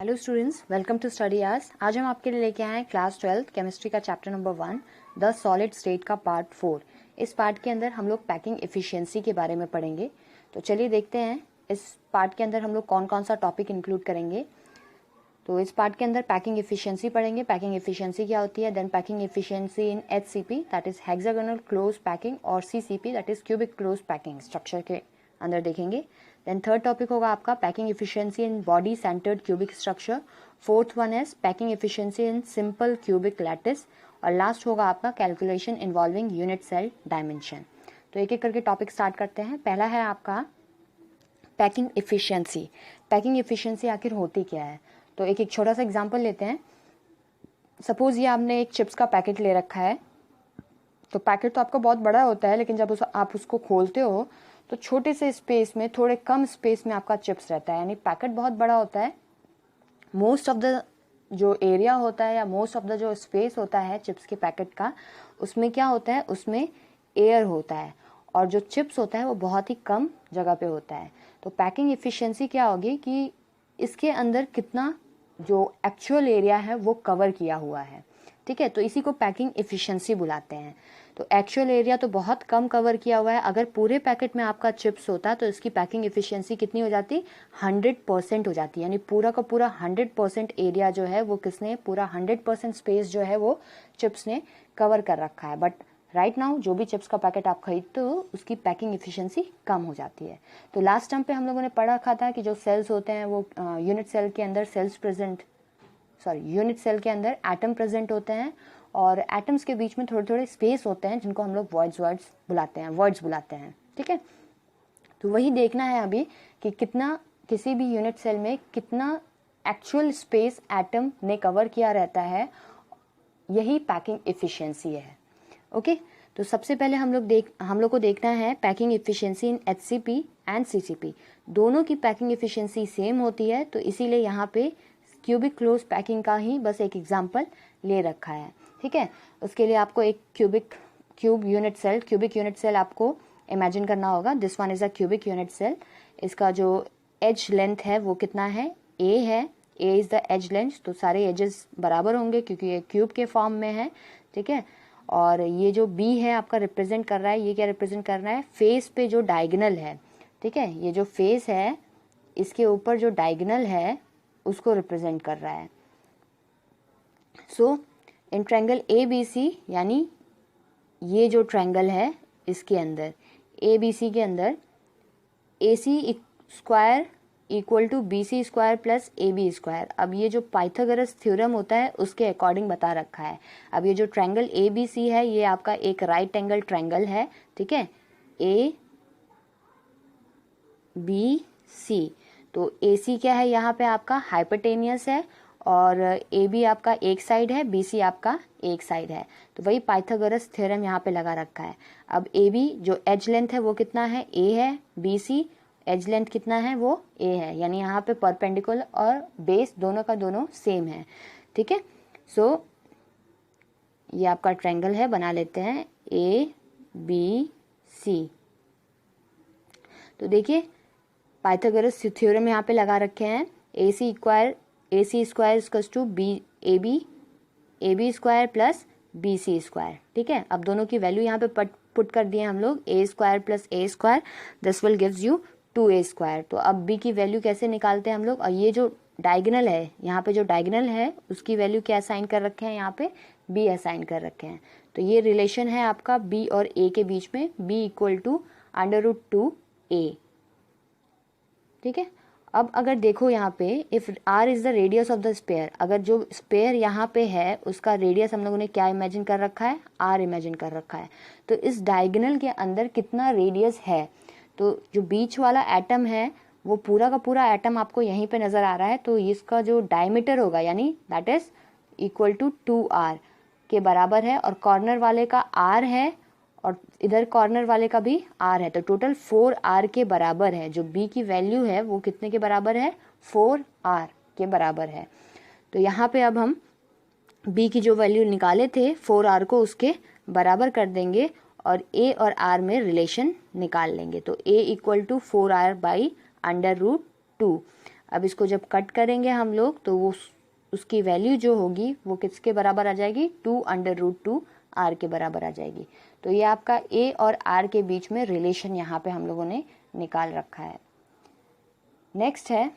Hello students, welcome to Study Hours. आज हम आपके लिए लेके आए हैं क्लास 12 केमिस्ट्री का chapter number 1 the solid state का पार्ट 4। इस पार्ट के अंदर हम लोग पैकिंग एफिशिएंसी के बारे में पढ़ेंगे। तो चलिए देखते हैं इस पार्ट के अंदर हम लोग कौन कौन सा टॉपिक इंक्लूड करेंगे। तो इस पार्ट के अंदर पैकिंग एफिशिएंसी पढ़ेंगे। पैकिंग एफिशिएंसी क्या होती है, then packing efficiency in HCP that is hexagonal close packing और CCP that is cubic close packing structure के अंदर देखेंगे। देन थर्ड टॉपिक होगा आपका packing efficiency in body centred cubic structure. Fourth one है packing efficiency in simple cubic lattice और last होगा आपका calculation involving unit cell dimension. तो एक एक करके टॉपिक स्टार्ट करते हैं। पहला है आपका पैकिंग एफिशिएंसी। पैकिंग एफिशिएंसी आखिर होती क्या है, तो एक एक छोटा सा एग्जांपल लेते हैं। सपोज ये आपने एक चिप्स का पैकेट ले रखा है। तो पैकेट तो आपका बहुत बड़ा होता है, लेकिन जब आप उसको खोलते हो तो छोटे से स्पेस में, थोड़े कम स्पेस में आपका चिप्स रहता है। यानी पैकेट बहुत बड़ा होता है, मोस्ट ऑफ द जो एरिया होता है या मोस्ट ऑफ द जो स्पेस होता है चिप्स के पैकेट का, उसमें क्या होता है, उसमें एयर होता है और जो चिप्स होता है वो बहुत ही कम जगह पे होता है। तो पैकिंग एफिशिएंसी क्या होगी कि इसके अंदर कितना जो एक्चुअल एरिया है वो कवर किया हुआ है। ठीक है, तो इसी को पैकिंग एफिशिएंसी बुलाते हैं। तो एक्चुअल एरिया तो बहुत कम कवर किया हुआ है। अगर पूरे पैकेट में आपका चिप्स होता तो इसकी पैकिंग एफिशिएंसी कितनी हो जाती, 100% हो जाती। यानी पूरा का पूरा 100% एरिया जो है वो किसने, पूरा 100% स्पेस जो है वो चिप्स ने कवर कर रखा है। बट राइट नाउ जो भी चिप्स का पैकेट आप खरीदते हो उसकी पैकिंग एफिशिएंसी कम हो जाती है। तो लास्ट टाइम पे हम लोगों ने पढ़ा रखा था कि जो सेल्स होते हैं वो यूनिट सेल के अंदर यूनिट सेल के अंदर एटम प्रेजेंट होते हैं और एटम्स के बीच में थोड़े थोड़े स्पेस होते हैं जिनको हम लोग वर्ड्स बुलाते हैं। ठीक है, तो वही देखना है अभी कि कितना किसी भी यूनिट सेल में कितना एक्चुअल स्पेस एटम ने कवर किया रहता है, यही पैकिंग एफिशिएंसी है। ओके, तो सबसे पहले हम लोग को देखना है packing efficiency in HCP and CCP। दोनों की पैकिंग एफिशिएंसी सेम होती है, तो इसीलिए यहाँ पे क्यूबिक क्लोज पैकिंग का ही बस एक एग्जांपल ले रखा है। ठीक है, उसके लिए आपको एक क्यूबिक यूनिट सेल आपको इमेजिन करना होगा। This one is a cubic unit cell. इसका जो एज लेंथ है वो कितना है, A है। A is the edge length, तो सारे एजेस बराबर होंगे क्योंकि ये क्यूब के फॉर्म में है। ठीक है, और ये जो B है आपका रिप्रेजेंट कर रहा है, ये क्या रिप्रेजेंट कर रहा है, फेस पे जो डायगोनल है। ठीक है, ये जो फेस है इसके ऊपर जो डायगोनल है उसको रिप्रेजेंट कर रहा है। सो इन ट्रायंगल ABC, यानी ये जो ट्रायंगल है इसके अंदर ABC के अंदर AC square equal to BC square plus AB square. अब ये जो पाइथागोरस थ्योरम होता है उसके अकॉर्डिंग बता रखा है। अब ये जो ट्रायंगल ABC है ये आपका एक राइट एंगल ट्रायंगल है। ठीक है, ABC। तो AC क्या है, यहाँ पे आपका हाइपोटेनियस है और AB आपका एक साइड है, BC आपका एक साइड है। तो वही पाइथागोरस थ्योरम यहाँ पे लगा रखा है। अब AB जो एज लेंथ है वो कितना है, A है। BC एज लेंथ कितना है, वो A है। यानी यहाँ पे परपेंडिकुलर और बेस दोनों का दोनों सेम है। ठीक है, सो ये आपका ट्रायंगल है, बना लेते हैं ABC। तो देखिए पाइथागोरस थ्योरम यहाँ पे लगा रखे हैं। AC square equals to AB square plus BC square. ठीक है, अब दोनों की वैल्यू यहाँ पे पुट कर दिए हम लोग, A square plus A square, this will gives you 2A square. तो अब B की वैल्यू कैसे निकालते हैं हम लोग, और ये जो डायगोनल है यहाँ पे, जो डायगोनल है उसकी वैल्यू क्या असाइन कर रखे हैं, यहाँ पे B असाइन कर रखे हैं। तो ये रिलेशन है आपका B और A के बीच में, B इक्वल टू √2A। ठीक है, अब अगर देखो यहाँ पे if R is the radius of the sphere, अगर जो स्पेयर यहाँ पे है उसका रेडियस हम लोगों ने क्या इमेजिन कर रखा है, R इमेजिन कर रखा है। तो इस डायगोनल के अंदर कितना रेडियस है, तो जो बीच वाला एटम है वो पूरा का पूरा एटम आपको यहीं पे नजर आ रहा है। तो इसका जो डायमीटर होगा यानी that is equal to 2R के बराबर है, और कॉर्नर वाले का R है और इधर कॉर्नर वाले का भी R है। तो टोटल 4R के बराबर है। जो B की वैल्यू है वो कितने के बराबर है, 4R के बराबर है। तो यहाँ पे अब हम B की जो वैल्यू निकाले थे 4R को उसके बराबर कर देंगे और A और R में रिलेशन निकाल लेंगे। तो A equal to 4R by √2। अब इसको जब कट करेंगे हम लोग तो वो उसकी वैल्यू जो होगी वो किसके बराबर आ जाएगी, 2√2 r के बराबर आ जाएगी। तो ये आपका a और r के बीच में रिलेशन यहाँ पे हम लोगों ने निकाल रखा है। नेक्स्ट है,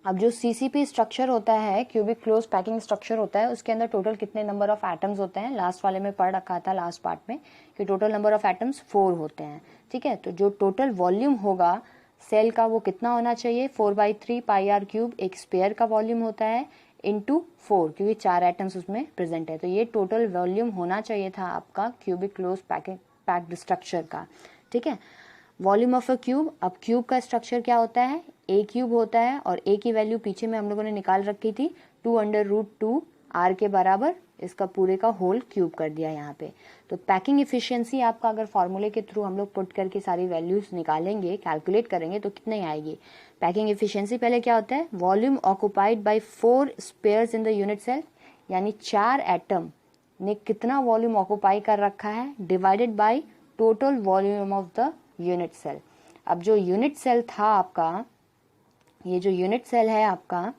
अब जो CCP स्ट्रक्चर होता है, क्यूबिक क्लोज पैकिंग स्ट्रक्चर होता है, उसके अंदर टोटल कितने नंबर ऑफ एटम्स होते हैं। लास्ट वाले में पढ़ रखा था, लास्ट पार्ट में, कि टोटल नंबर ऑफ एटम्स 4 होते हैं। ठीक है, तो जो टोटल वॉल्यूम होगा सेल का वो कितना होना चाहिए, 4/3 पाई आर क्यूब एक स्पेयर का वॉल्यूम होता है इंटू 4, क्योंकि 4 एटम्स उसमें प्रेजेंट है। तो ये टोटल वॉल्यूम होना चाहिए था आपका क्यूबिक क्लोज पैक्ड स्ट्रक्चर का। ठीक है, वॉल्यूम ऑफ अ क्यूब, अब क्यूब का स्ट्रक्चर क्या होता है, ए क्यूब होता है, और ए की वैल्यू पीछे में हम लोगों ने निकाल रखी थी 2√2 r के बराबर, इसका पूरे का होल क्यूब कर दिया यहाँ पे। तो पैकिंग इफिशियंसी आपका अगर फॉर्मूले के थ्रू हम लोग पुट करके सारी वैल्यूज निकालेंगे, कैलकुलेट करेंगे, तो कितनी आएगी। पैकिंग इफिशियंसी पहले क्या होता है, volume occupied by 4 spheres in the unit cell, यानी 4 एटम ने कितना वॉल्यूम ऑक्युपाई कर रखा है, divided by total volume of the unit cell. अब जो यूनिट सेल था आपका, ये जो यूनिट सेल है आपका,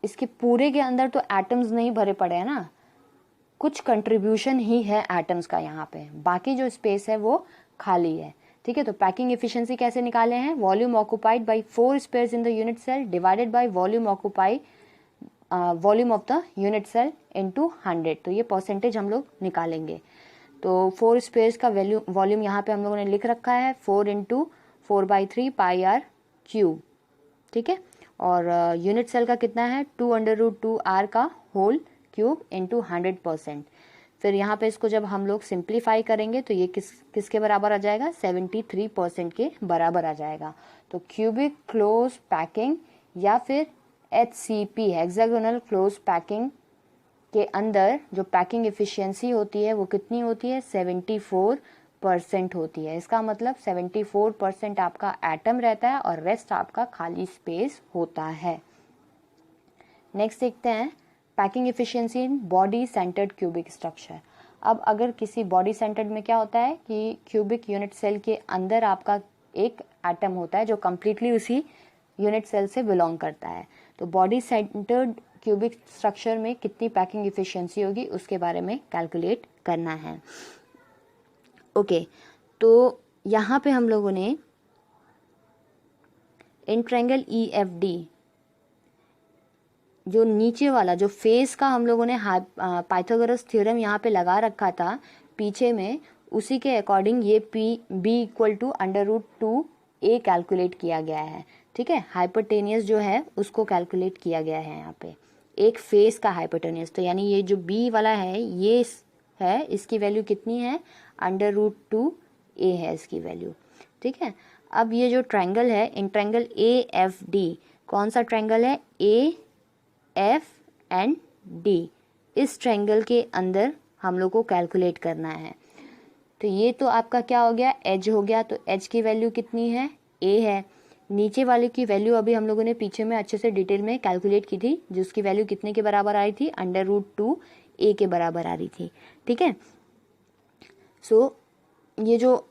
इसके पूरे के अंदर तो एटम्स नहीं भरे पड़े हैं ना, कुछ कंट्रीब्यूशन ही है एटम्स का यहाँ पे, बाकी जो स्पेस है वो खाली है। ठीक है, तो पैकिंग एफिशिएंसी कैसे निकाले हैं, volume occupied by 4 spheres in the unit cell divided by volume occupy volume of the unit cell into 100। तो ये परसेंटेज हम लोग निकालेंगे। तो 4 स्पेयर्स का वॉल्यूम यहाँ पे हम लोगों ने लिख रखा है 4 × 4/3 पाई आर क्यूब। ठीक है, और यूनिट सेल का कितना है, 2√2 r का होल क्यूब इंटू 100%। फिर यहाँ पे इसको जब हम लोग सिंप्लीफाई करेंगे तो ये किसके बराबर आ जाएगा, 73% के बराबर आ जाएगा। तो क्यूबिक क्लोज पैकिंग या फिर HCP हेक्सागोनल क्लोज पैकिंग के अंदर जो पैकिंग एफिशिएंसी होती है वो कितनी होती है, 74% होती है। इसका मतलब 74% आपका एटम रहता है और रेस्ट आपका खाली स्पेस होता है। नेक्स्ट देखते हैं packing efficiency in body centred cubic structure. अब अगर किसी बॉडी सेंटर्ड में क्या होता है कि क्यूबिक यूनिट सेल के अंदर आपका एक एटम होता है जो कंप्लीटली उसी यूनिट सेल से बिलोंग करता है। तो बॉडी सेंटर्ड क्यूबिक स्ट्रक्चर में कितनी पैकिंग एफिशिएंसी होगी उसके बारे में कैलकुलेट करना है। ओके, तो यहाँ पे हम लोगों ने इन ट्रायंगल EFD जो नीचे वाला जो फेस का हम लोगों ने पाइथागोरस थ्योरम यहाँ पे लगा रखा था पीछे में, उसी के अकॉर्डिंग ये B = √2a कैलकुलेट किया गया है। ठीक है, हाइपोटेनियस जो है उसको कैलकुलेट किया गया है यहाँ पे, एक फेस का हाइपोटेनियस। तो यानी ये जो B वाला है ये है, इसकी वैल्यू कितनी है, √2a है इसकी वैल्यू। ठीक है, अब ये जो ट्रायंगल है इन ट्रायंगल AFD, कौन सा ट्रायंगल है, AFD, इस ट्रायंगल के अंदर हम लोग को कैलकुलेट करना है। तो ये तो आपका क्या हो गया, एज हो गया। तो एज की वैल्यू कितनी है, a है। नीचे वाले की वैल्यू अभी हम लोगों ने पीछे में अच्छे से डिटेल में कैलकुलेट की थी, जिसकी वैल्यू कितने के बराबर आई थी, √2a के बराबर आ रही थी। ठीक है, सो ये जो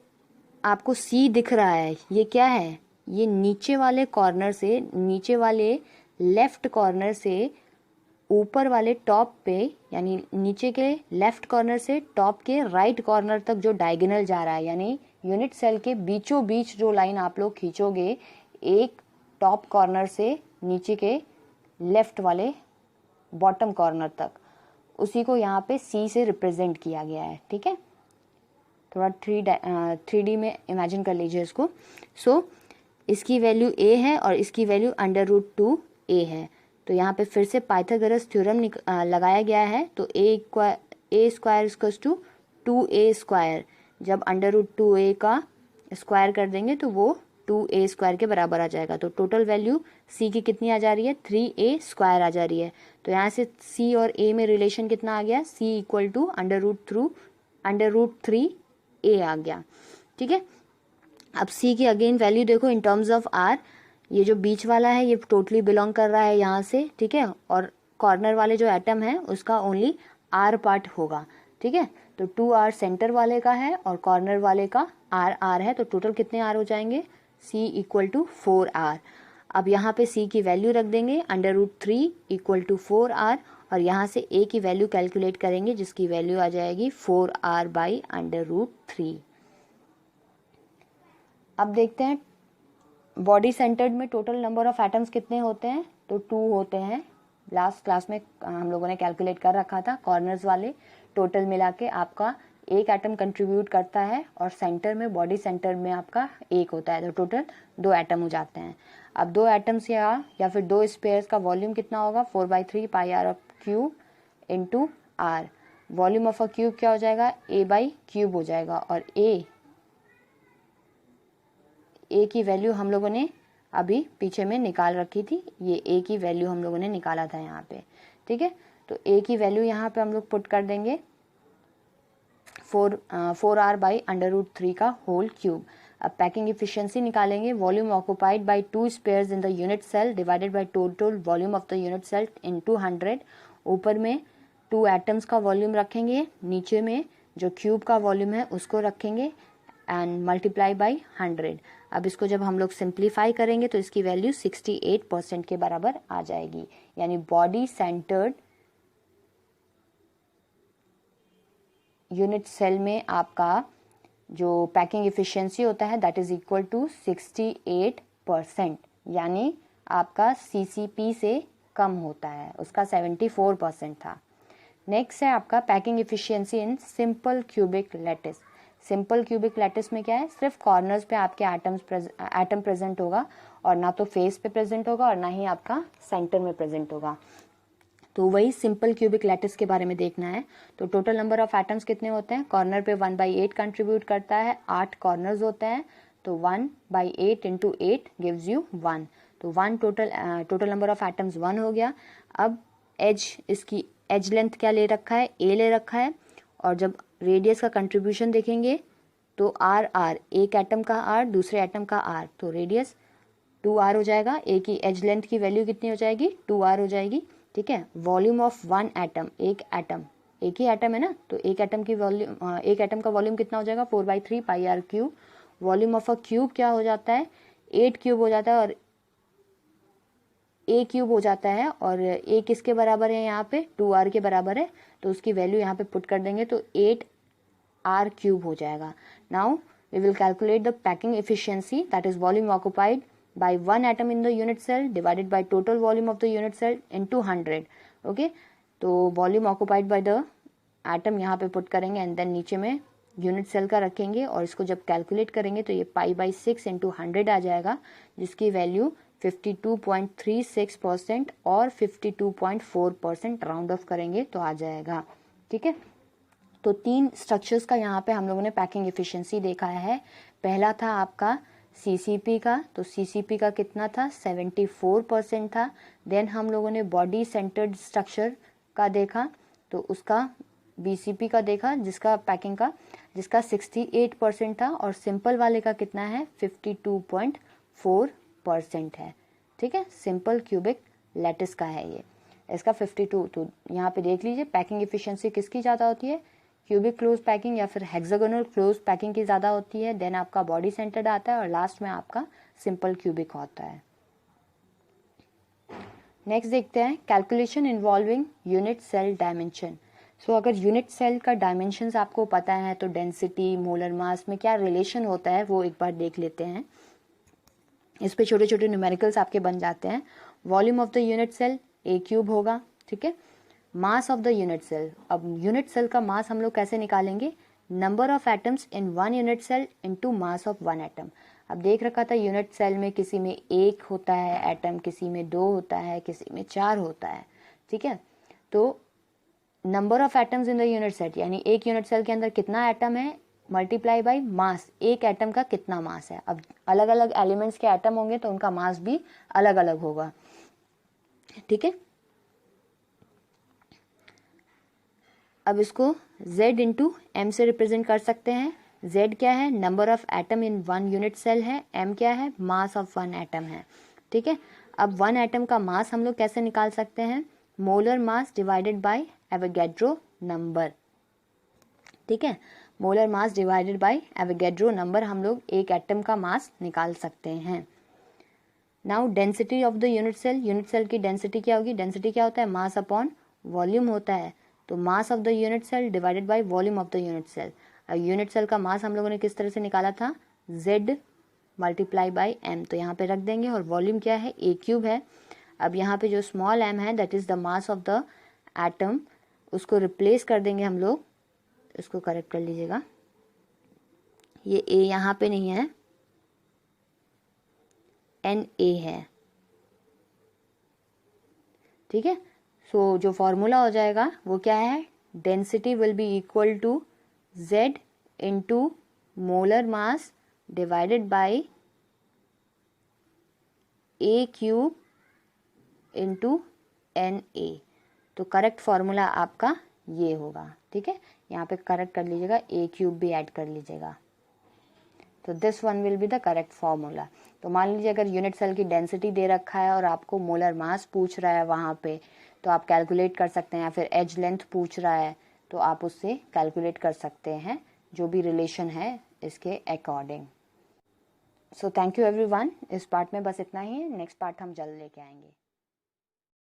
आपको C दिख रहा है ये क्या है, ये नीचे वाले कॉर्नर से, नीचे वाले लेफ्ट कॉर्नर से ऊपर वाले टॉप पे, यानी नीचे के लेफ्ट कॉर्नर से टॉप के राइट कॉर्नर तक जो डायगोनल जा रहा है, यानी यूनिट सेल के बीचों बीच जो लाइन आप लोग खींचोगे एक टॉप कॉर्नर से नीचे के लेफ्ट वाले बॉटम कॉर्नर तक, उसी को यहाँ पे C से रिप्रेजेंट किया गया है। ठीक है, थोड़ा 3D में इमेजिन कर लीजिए इसको। सो इसकी वैल्यू a है और इसकी वैल्यू √2a है। तो यहाँ पे फिर से पाइथागोरस थ्योरम लगाया गया है। तो a² = 2a², जब √2a का स्क्वायर कर देंगे तो वो 2a² के बराबर आ जाएगा। तो टोटल वैल्यू C की कितनी आ जा रही है, 3a² आ जा रही है। तो यहाँ से C और a में रिलेशन कितना आ गया, C = √3a आ गया। ठीक है, अब C की अगेन वैल्यू देखो इन टर्म्स ऑफ R, ये जो बीच वाला है ये टोटली बिलोंग कर रहा है यहाँ से। ठीक है, और कॉर्नर वाले जो एटम है उसका ओनली R पार्ट होगा। ठीक है, तो 2r सेंटर वाले का है और कॉर्नर वाले का r है। तो टोटल कितने r हो जाएंगे, C = 4r। अब यहाँ पे C की वैल्यू रख देंगे √3 इक्वल टू 4R, और यहाँ से A की वैल्यू कैलकुलेट करेंगे जिसकी वैल्यू आ जाएगी 4R बाई √3। अब देखते हैं बॉडी सेंटर्ड में टोटल नंबर ऑफ एटम्स कितने होते हैं, तो 2 होते हैं। लास्ट क्लास में हम लोगों ने कैलकुलेट कर रखा था, कॉर्नर्स वाले टोटल मिला के आपका एक एटम कंट्रीब्यूट करता है, और सेंटर में बॉडी सेंटर में आपका एक होता है, तो टोटल 2 एटम हो जाते हैं। अब 2 एटम्स या फिर 2 स्पेयर्स का वॉल्यूम कितना होगा, 4/3 pi r of cube into r. Volume of a cube क्या हो जाएगा, A/क्यूब हो जाएगा, और ए की वैल्यू हम लोगों ने अभी पीछे में निकाल रखी थी, ये ए की वैल्यू हम लोगों ने निकाला था यहाँ पे, ठीक है। तो ए की वैल्यू यहाँ पे हम लोग पुट कर देंगे 4R बाई √3 का होल क्यूब। अब पैकिंग इफिशियंसी निकालेंगे, volume occupied by 2 spheres in the unit cell divided by total volume of the unit cell into 100। ऊपर में 2 एटम्स का वॉल्यूम रखेंगे, नीचे में जो क्यूब का वॉल्यूम है उसको रखेंगे एंड मल्टीप्लाई बाई 100। अब इसको जब हम लोग सिंप्लीफाई करेंगे तो इसकी वैल्यू 68% के बराबर आ जाएगी, यानी बॉडी सेंटर्ड यूनिट सेल में आपका जो पैकिंग इफिशियंसी होता है दैट इज इक्वल टू 68%, यानी आपका CCP से कम होता है, उसका 74% था। नेक्स्ट है आपका पैकिंग इफिशियंसी इन simple cubic lattice. Simple cubic lattice में क्या है, सिर्फ कॉर्नर्स पे आपके एटम प्रेजेंट होगा, और ना तो फेस पे प्रेजेंट होगा और ना ही आपका सेंटर में प्रेजेंट होगा। तो वही सिंपल क्यूबिक लैटिस के बारे में देखना है। तो टोटल नंबर ऑफ एटम्स कितने होते हैं, कॉर्नर पे 1/8 कंट्रीब्यूट करता है, 8 कॉर्नर्स होते हैं, तो 1/8 इंटू 8 गिव्स यू 1। तो 1 टोटल नंबर ऑफ एटम्स 1 हो गया। अब इसकी एज लेंथ क्या ले रखा है, A ले रखा है, और जब रेडियस का कंट्रीब्यूशन देखेंगे तो R एक एटम का R दूसरे एटम का R, तो रेडियस 2R हो जाएगा। A की एज लेंथ की वैल्यू कितनी हो जाएगी, 2R हो जाएगी, ठीक है। वॉल्यूम ऑफ 1 एटम, एक ही एटम है ना, तो एक एटम का वॉल्यूम कितना हो जाएगा, 4/3 pi r cube. Volume of a cube क्या हो जाता है, 8 क्यूब हो जाता है, और A क्यूब हो जाता है, और A किसके बराबर है यहाँ पे, 2R के बराबर है, तो उसकी वैल्यू यहाँ पे पुट कर देंगे तो 8R क्यूब हो जाएगा। Now we will calculate the packing efficiency, that is volume occupied by 1 atom in the unit cell divided by total volume of the unit cell into 100। Okay, तो volume occupied by the atom यहाँ पे put करेंगे, and then नीचे में unit cell का रखेंगे, और इसको जब कैलकुलेट करेंगे तो ये π/6 इंटू 100 आ जाएगा, जिसकी वैल्यू 52.36% और 52.4% राउंड ऑफ करेंगे तो आ जाएगा, ठीक है। तो 3 स्ट्रक्चर्स का यहाँ पे हम लोगों ने पैकिंग एफिशिएंसी देखा है। पहला था आपका CCP का, तो CCP का कितना था, 74% था। देन हम लोगों ने बॉडी सेंटर्ड स्ट्रक्चर का देखा, तो उसका BCP का देखा, जिसका 68% था, और सिंपल वाले का कितना है, 52.4% है, ठीक है। सिंपल क्यूबिक लैटिस का है ये, इसका 52। तो यहाँ पे देख लीजिए पैकिंग एफिशिएंसी किसकी ज़्यादा होती है, क्यूबिक क्लोज पैकिंग या फिर हेक्सागोनल क्लोज पैकिंग की ज़्यादा होती है। देन आपका बॉडी सेंटर्ड आता है, और लास्ट में आपका सिंपल क्यूबिक होता है। नेक्स्ट देखते हैं calculation involving unit cell dimension. So अगर यूनिट सेल का डायमेंशंस आपको पता है तो डेंसिटी, मोलर मास में क्या रिलेशन होता है वो एक बार देख लेते हैं। इस पे छोटे छोटे न्यूमेरिकल्स आपके बन जाते हैं। Volume of the unit cell A cube होगा, ठीक है। Mass of the unit cell, अब यूनिट सेल का मास हम लोग कैसे निकालेंगे, number of atoms in 1 unit cell into mass of 1 atom. अब देख रखा था यूनिट सेल में किसी में 1 होता है एटम, किसी में 2 होता है, किसी में 4 होता है, ठीक है। तो number of atoms in the unit cell, यानी एक यूनिट सेल के अंदर कितना एटम है, मल्टीप्लाई बाई मास, एक एटम का कितना मास है। अब अलग अलग एलिमेंट्स के एटम होंगे तो उनका मास भी अलग अलग होगा, ठीक है। अब इसको Z इंटू M से रिप्रेजेंट कर सकते हैं। Z क्या है, number of atom in 1 unit cell है, M क्या है, मास ऑफ 1 एटम है, ठीक है। अब 1 एटम का मास हम लोग कैसे निकाल सकते हैं, molar mass divided by Avogadro number, ठीक है। Molar mass divided by Avogadro number हम लोग एक एटम का मास निकाल सकते हैं। Now density of the unit cell की डेंसिटी क्या होगी? डेंसिटी क्या होता है? मास अपॉन वॉल्यूम होता है। तो mass of the unit cell divided by volume of the unit cell. Unit cell का मास हम लोगों ने किस तरह से निकाला था? Z multiply by m। तो यहाँ पे रख देंगे। और वॉल्यूम क्या है? A³ है। अब यहाँ पे जो स्मॉल m है that is the mass of the atom, उसको रिप्लेस कर देंगे हम लोग। इसको करेक्ट कर लीजिएगा, ये A यहाँ पे नहीं है, Na है, ठीक है। सो जो फॉर्मूला हो जाएगा वो क्या है? Density will be equal to Z into molar mass divided by A³ into Na। तो करेक्ट फॉर्मूला आपका ये होगा, ठीक है। यहाँ पे करेक्ट कर लीजिएगा, A³ भी ऐड कर लीजिएगा। तो this one will be the correct formula. तो मान लीजिए अगर यूनिट सेल की डेंसिटी दे रखा है और आपको मोलर मास पूछ रहा है वहाँ पे, तो आप कैलकुलेट कर सकते हैं, या फिर एज लेंथ पूछ रहा है तो आप उससे कैलकुलेट कर सकते हैं जो भी रिलेशन है इसके according. So thank you everyone. इस पार्ट में बस इतना ही है, नेक्स्ट पार्ट हम जल्द लेके आएंगे।